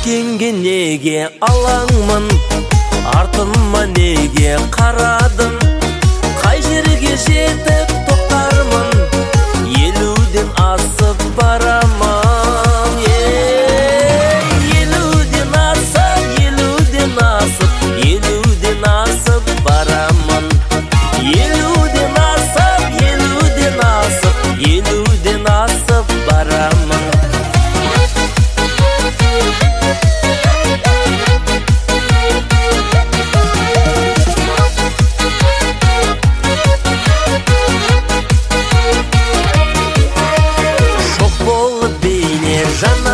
Өткенге неге алаңмын, артыма неге қарадым? Қай жерге жетіп тоқтармын, елуден асып барамын. Елуден асып, елуден асып, елуден асып барамын. Елуден асып, елуден асып, елуден асып барамын. Жан